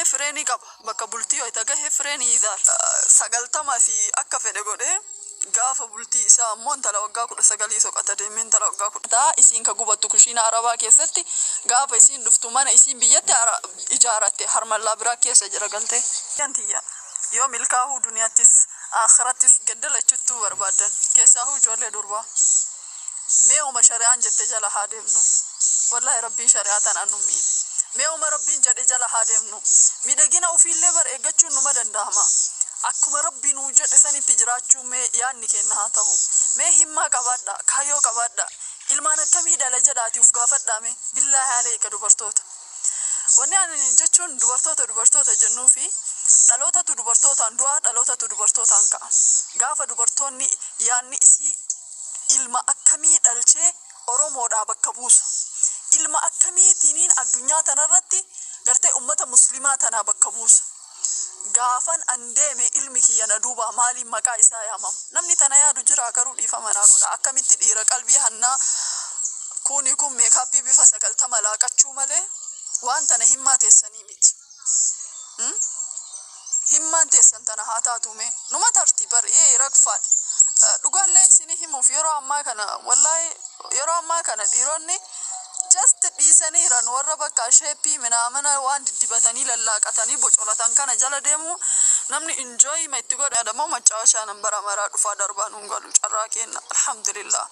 فريني قب بك بولتي ويتجه فريني إذا سجلت ما في أكف دقوده gaafa bultii isaa ammoo intala waggaa 19 soqata deemee intala waggaa 10 isiin ka gubattu kushiina arabaa keessatti gaafa isiin dhuftu mana isiin biyyatti ijaaratte harmallaa biraa keessa jira galte yantiya yoo milkaa'uu duniyaattis akhirattis gaddalachuutu barbaadan keessaahuu ijoollee durbaa mee uma shari'aan jette jala haa deemnu wallahi rabbiin shari'aatan annumiin mee uma rabbiin jedhe jala haa deemnu miidhagina ofiillee bar eeggachuun numa danda'ama akkuma rabbiin uu jedhe sanitti jiraachuu mee yaanni kenna haa ta'u mee himmaa qabaadha kaayyoo qabaadha ilmaan akkamii dhala jedhaati uf gaafadhaame billaahi alayka dubartoota wanni ani jechuun dubartoota jennuu fi dhalootatu dubartootaan du'a dhalootatu dubartootaan ka'a gaafa dubartoonni yaanni isii ilma akkamii dhalchee oromoodhaa bakka buusa ilma akkamiitiin addunyaa tanarratti gartee ummata muslimaa tanaa bakka buusa gaafan andeeme ilmi kiyya na duuba maaliin maqaa isaa yaamam namni tana yaadu jira garuu dhiifama naa godha akkamitti dhiira qalbii hannaa kuni kun meekaappii bifa 90 laaqachuu malee waan tana himmaa teessanii miti himmaan teessan tana haa taatume numa tartii bar rakfaal dhugaallee isinii himuuf yeroo ammaa kana wallahi yeroo ammaa kana dhiironni just dhiisaniiran warra bakka sheeppii minaamana waan diddibatanii lallaaqatanii bocolatan kana jala deemu namni enjoy ma itti godha adamo macaawashaa nambara maraa dhufaa darbaan hungalu carraa kenna alhamdulillah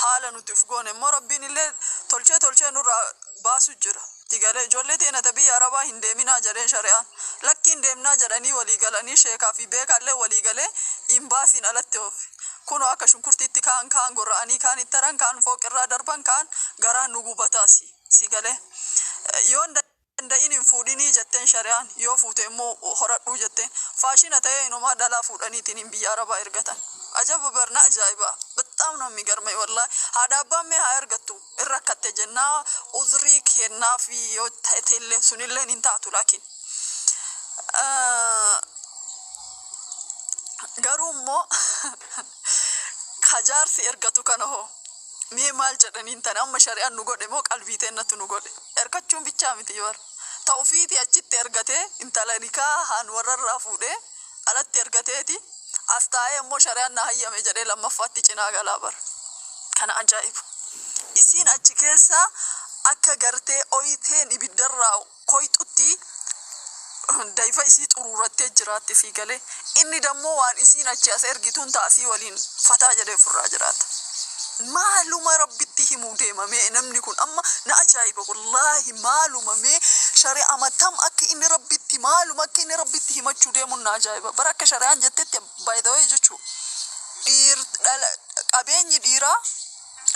haala nuti uf goone immoo rabbiin illee tolchee nurraa baasu jira tigale ijoollee teena tabiyya arabaa hin deeminaa jedheen shari'aan lakkiin deemnaa jedhanii walii galanii sheekaa fi beekaallee walii galee hin baasin alatti oofi kuno akka shunkurtiitti kaan gorra'anii kaan ittaran kaan fooqirraa darban kaan garaan nu gubataasi si galee yoo danda'in hin fuudhinii jetteen shari'aan yoo fuute immoo horadhuu jetteen faashina ta'ee inumaa dhalaa fuudhaniitiin hin biyya arabaa ergatan ajaba barna ajaa'iba በጣም ነው የሚገርመኝ ወላሂ ሀዳባም ሀ ያርገቱ እረከተ ጀና ኡዝሪ ከናፊ yotetel sunilleen intaatu laakiin garummo kajaarsi ergatu kana ho mee maal jedhaniin tan amma shari'aan nu godhe moo qalbiiteennatu nu godhe ergachuun bichaa miti yor tawfiiti achitti ergate intala nikaahan wararraa fuudhe alatti ergateeti astaa'ee immoo shari'aan na hayyame jedhee lammaffaatti cinaa galaa bar kana ajaa'ibu isiin achi keessa akka gartee oyiteen ibiddarraa koyxutti daifa isii xuruurattee jiraatti fi galee inni dammoo waan isiin achi as ergituun taasii waliin fataa jedhee furraa jiraata maaluma rabbitti himuu deemame namni kun amma na ajaa'iba wallahi maaluma mee shari'a matam akka inni rabbitti maaluma akka inni rabbitti himachuu deemuun na ajaa'iba bara akka shari'aan jettetti by the way jechuu qabeenyi dhiiraa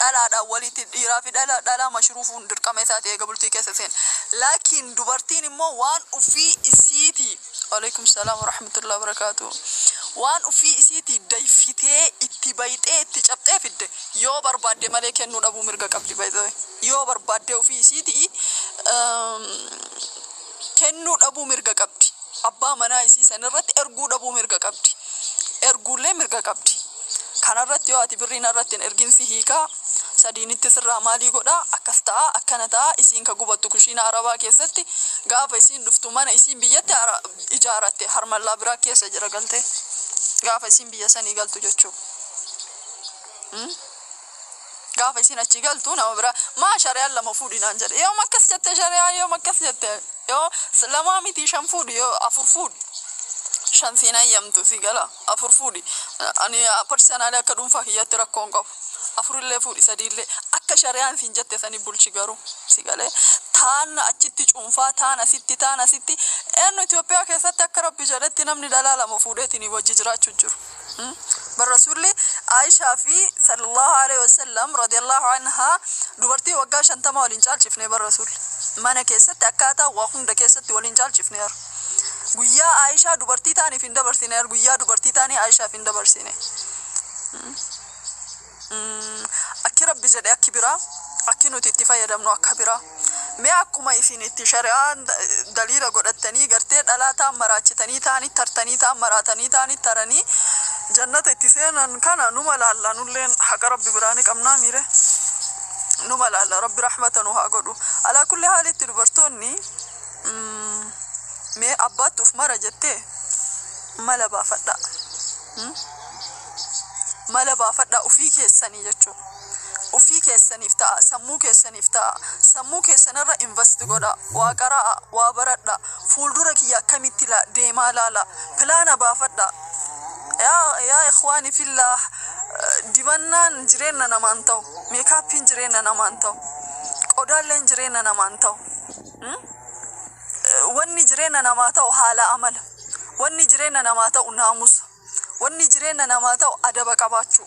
dhalaadhaan walitti dhiiraa fi dhalaa mashruufuun dirqama isaa ta'ee gabultii keessa seen laakiin dubartiin immoo waan ufii isiiti alaykum salaam wa rahmatullahi wa barakatuh waan ufii isiiti dayfitee itti bayxee itti cabxee fidde yoo barbaadde malee kennuu dhabuu mirga qabdi by the way yoo barbaadde ufii isiiti kennuu dhabuu mirga qabdi abbaa manaa isii sanirratti erguu dhabuu mirga qabdi erguullee mirga qabdi kanarratti yoo ati birriin irratti erginsi hiikaa sadiinitti sirraa maalii godha akkas ta'a akkana ta'a isiin ka gubattu kushiina arabaa keessatti gaafa isiin dhuftu mana isiin biyyatti ijaaratte harmallaa biraa keessa jira galte gaafa isiin biyya sanii galtu jechuu gaafa isiin achi galtu nama biraa maa shari'aan lama fuudhinaan jedhe yoo makkas jette shari'aan yoo makkas jette yoo lamaa miti shan fuudhi yoo afur fuudhi shan siinaa yamtu si gala afur fuudhi ani personaali akka dhuunfaa kiyyatti rakkoon qabu afurillee fuudhi sadiillee akka shari'aan siin jette sanii bulchi garuu si galee taan achitti cuunfaa taan asitti eenyu Itoophiyaa keessatti akka rabbi jedhetti namni dhalaa lama fuudheetiin wajji jiraachuu jiru barrasuulli Aishaa fi sallallahu alaihi wasallam radiyallahu anha dubartii waggaa 50 waliin caalchifne barrasuulli mana keessatti akkaataa waa hunda keessatti waliin caalchifne guyyaa Aishaa dubartii taaniif hin dabarsine guyyaa dubartii taanii Aishaaf hin dabarsine akki rabbi jedhe akki biraa akki nuti itti fayyadamnu akka biraa mee akkuma isin itti shari'aan daliila godhattanii gartee dhalaa taan maraachitanii taanii tartanii taan maraatanii taanii taranii jannata itti seenan kana numa laalla nulleen haqa rabbi biraani qabnaa miire numa laalla rabbi rahmata nu haa godhu alaa kulli haalitti dubartoonni mee abbaatuuf mara jettee mala baafadha. Mala baafadha ufii keessanii jechuudha. Ufii keessaniif ta'a, sammuu keessaniif ta'a. Sammuu keessanirra invest godha. Waa qaraa, waa baradha. Fuuldura kiyya akkamitti deemaa laala. Pilaana baafadha. Yaa ikhwaani fillah, dibannaan jireenya namaan ta'u, meekaappiin jireenya namaan ta'u, qodaalleen jireenya namaan ta'u. Wanni jireenya namaa ta'u haala amala. Wanni jireenya namaa ta'u naamusa. Wanni jireenya namaa ta'u adaba qabaachuu.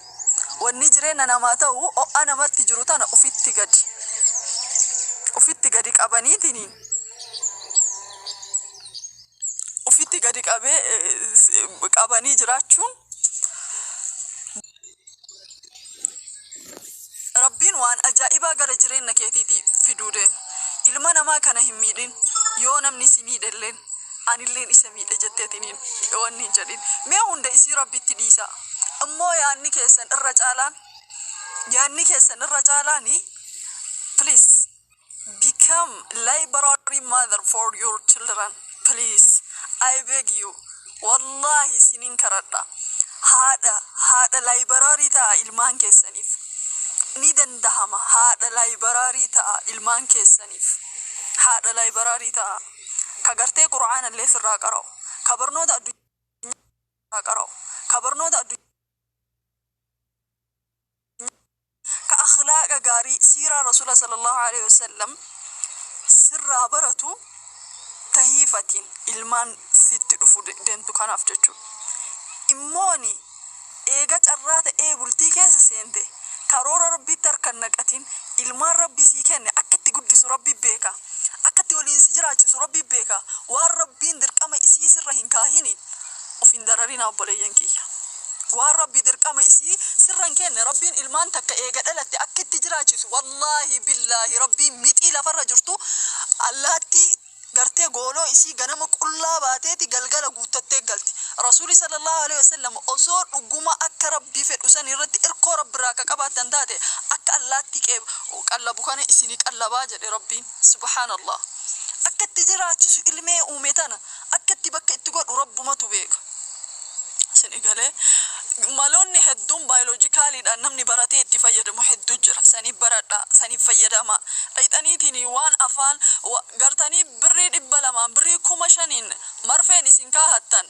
Wanni jireenya namaa ta'u ho'a namatti jiru tana ufitti gadi qabaniitiin ufitti gadi qabanii jiraachuun Rabbiin waan ajaa'ibaa gara jireenya keetiitii fiduu deema. Ilma namaa kana hin miidhin yoo namni si miidhelleen anilleen isa miidhe jetteetiniin wanni hin jedhin. Mee hunda isii Rabbitti dhiisa. Ammoo yaanni keessan irra caalaani please become library mother for your children. Please, I beg you. Wallahi sinin karadha. Haadha library ta'a ilmaan keessaniif. Ni dandahama haadha library ta'a ilmaan keessaniif. Haadha library ta'a. Ka gartee Qur'aana illee sirraa qara'u. Ka barnoota addunyaa qara'u. Ka barnoota addunyaa ka akhlaaqa gaarii siiraa Rasuula sallallahu alaihi wasallam sirraa baratu tahiifatiin ilmaan sitti dhufu deemtu kanaaf jechuudha. Immooni eega carraa ta'ee bultii keessa seente karoora Rabbiitti harkan naqatiin ilmaan Rabbii sii kenne akka itti guddisu Rabbi beeka. Akka itti waliin si jiraachisu Rabbi beeka. Waan Rabbiin dirqama isii sirra hin kaahini ufin dararina obboleeyyan kiyya. Waan Rabbi dirqama isii sirran kenne Rabbiin ilmaan takka eega dhalatte akka itti jiraachisu wallahi billahi Rabbiin mixii lafarra jirtu allaatti gartee gooloo isii ganama qullaa baateeti galgala guuttattee galti. Rasuuli sallallahu alaihi wasallam osoo dhuguma akka Rabbi fedhu san irratti irkoo Rabbiraa ka qabaatan taate akka allaatti qallabu kana isinii qallabaa jedhe Rabbiin subhanallah. Akka itti jiraachisu ilmee uume tana akka itti bakka itti godhu Rabbumatu beeka. Sinigalee maloonni hedduun baayoloojikaaliidhaan namni baratee itti fayyadamu hedduu jira. Saniif baradha, saniif fayyadama. Dhayxaniitiin waan afaan gartanii birrii 200 birrii 5,000 marfeen isin kaahattan.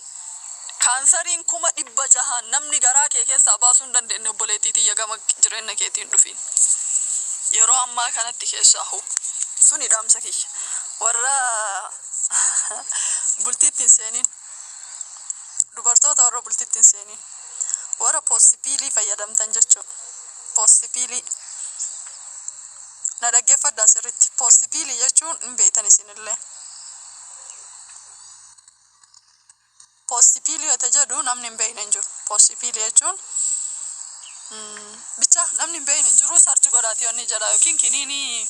Kaansariin 600 namni garaa kee keessaa baasuu hin dandeenye obboleettiitii yagama jireenya keetiin dhufin. Yeroo ammaa kanatti keessaa suni dhaamsa kiyya. Warra bultiitti hin seenin. Dubartoota warra bultiitti hin seenin. Warra poosipiilii fayyadamtan jechuudha. Poosipiilii. Na dhaggeeffadhaa sirriitti. Poosipiilii jechuun hin beektan isinillee. Poosipiilii yoo jedhu namni hin beekne hin jiru. Poosipiilii jechuun bicha namni hin beekne hin jiru sarchi godhaati wanni jedha yookiin kiniinii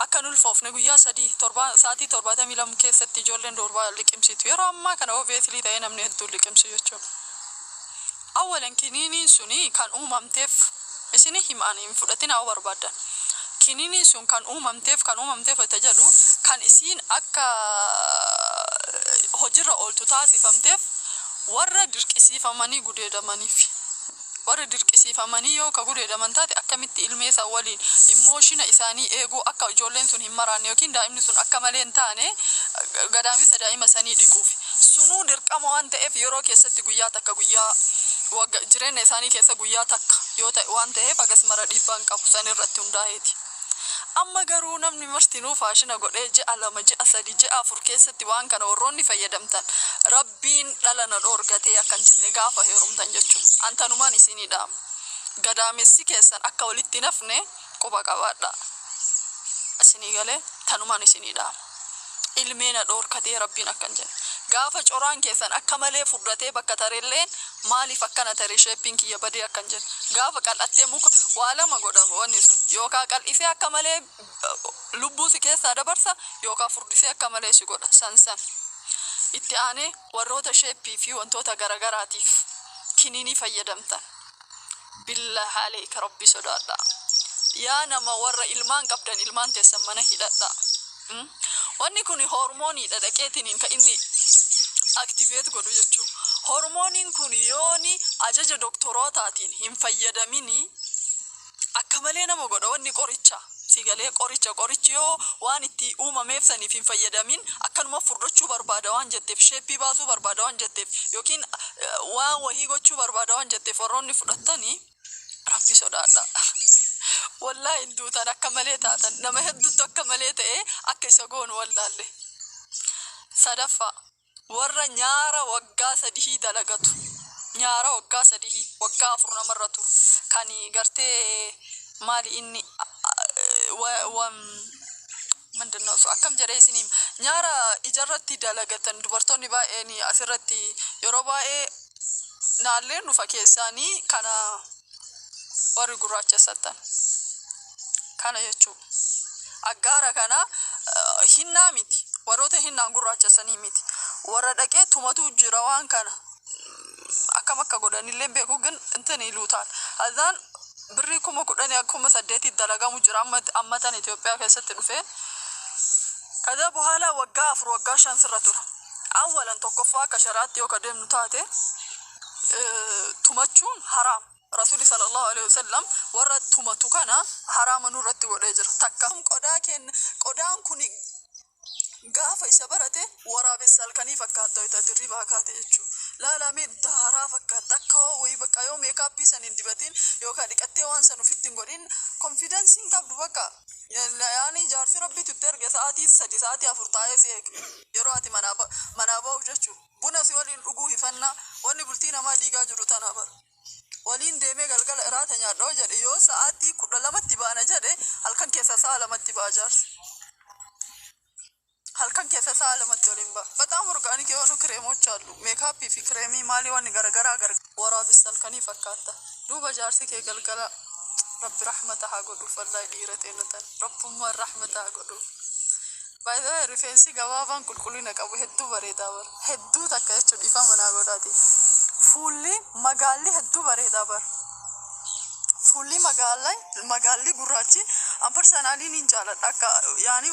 akka nulfoofne guyyaa 3 sa'aatii 72 keessatti ijoolleen durbaa liqimsitu. Yeroo ammaa kana obviously ta'ee namni hedduu liqimsu jechuudha. Awwalan kiniiniin suni kan uumamteef isin himaanii fudhatina oo barbaadan. Kiniiniin sun kan uumamteef itti jedhu kan isiin akka hojirra ooltu taasifamteef warra dirqisiifamanii gudeedamaniif. Warra dirqisiifamanii yoo ka gudeedaman taate akkamitti ilmeessa waliin emoshina isaanii eeguu akka ijoolleen sun hin maraanne yookiin daa'imni sun akka malee hin taane gadaamisa daa'ima sanii dhiquuf. Sunuu dirqama waan ta'eef yeroo keessatti guyyaa takka guyyaa jireenya isaanii keessa guyyaa takka yoo ta'e waan ta'eef agas mara dhiibbaan qabu san irratti hundaa'eeti. Amma garuu namni martinuu faashina godhee ji'a 2 ji'a 3 ji'a 4 keessatti waan kana warroonni fayyadamtan Rabbiin dhala na dhoorgatee akkan jenne gaafa heerumtan jechuudha. Antanumaan isinidha. Gadaamessi keessan akka walitti nafne quba qabaadha. Isinii galee tanumaan isinidha. Ilmeena dhoorkatee Rabbiin akkan jenne. Gaafa coraan keessan akka malee furdatee bakka tareelleen maaliif akkana taree sheeppiin kiyya badee akkan jenne. Gaafa qal'attee muka waa lama godhama wanni sun. Yookaan qal'isee akka malee lubbuu si keessaa dabarsa yookaan furdisee akka malee si godha san. Itti aanee warroota sheeppii fi wantoota garagaraatiif kiniinii fayyadamtan. Billahi alayka Rabbi sodaadha. Yaa nama warra ilmaan qabdan ilmaan teessan mana hidhadha. wanni kun hormooniidha dhaqeetiin ka inni activate godhu jechuudha. Hormooniin kun yooni ajaja doktorootaatiin hin fayyadamini akka malee nama godha wanni qoricha. Sigalee qorichi yoo waan itti uumameef saniif hin fayyadamin akkanuma furdachuu barbaada waan jetteef sheeppii baasuu barbaada waan jetteef yookiin waan wahii gochuu barbaada waan jetteef warroonni fudhatanii rabbi sodaadha. Wallahi hinduutan akka malee taatan nama hedduutu akka malee ta'e akka isa goonu wallaalle. Sadaffaa warra nyaara waggaa 3 dalagatu. Nyaara waggaa 3 waggaa 4 namarra turu kan gartee maali inni mandanno so akkam jedhee isiniin nyaara ijarratti dalagatan dubartoonni baay'een asirratti yeroo baay'ee naalleen dhufa keessaanii kana warri gurraachessatan kana jechuun aggaara kana hinnaa miti warroota hinnaan gurraachessanii miti warra dhaqee tumatu jira waan kana akkam akka godhanillee beeku gan intani luutaan azaan birrii 10,000 dalagamu jira ammatan Itoophiyaa keessatti dhufe kaza buhala waggaa 4 waggaa 5 sirra tura awwalan tokkoffaa akka sharaatti yoo kadeemnu taate tumachuun haram Rasuli sallallahu alaihi wasallam warra tumatu kana harama nurratti godhee jira takka qodaan kun gaafa isa barate waraabessa halkanii fakkaata itti riba kaate jechuudha. Laalame daaraa fakkaata akka wayi bakka yoo meekaappii san hin dibatin yookaan dhiqattee waan san ofitti hin godhin confidence hin qabdu bakka. Yaani jaarsi rabbiitu itti erge sa'aatii 3 sa'aatii 4 taa'ee si eege yeroo ati manaa ba'uuf jechuudha. Buna si waliin dhuguu hifannaa wanni bultii namaa diigaa jiru tanaa bara. Waliin deemee galgala iraata nyaadhoo jedhe yoo sa'aatii 12tti baana jedhe halkan keessa sa'a 2tti ba'a jaarsi. halkan keessa sa'a 2tti waliin ba'a. Bataam organik yoonu kireemochi allu meekaappii fi kireemii maalii wanni garagaraa waraabessa halkanii fakkaata. Duuba jaarsi kee galgala rabbi rahmata haa godhuuf wallahi dhiirate nutan rabbummaan rahmata haa godhuuf. Baay'ee rifeensi gabaabaan qulqullina qabu hedduu bareedaa bara hedduu takka jechuun ifa manaa godhaati. Fuulli magaalli hedduu bareedaa bara. Fuulli magaalli gurraachi an personaaliin hin jaaladha akka yaani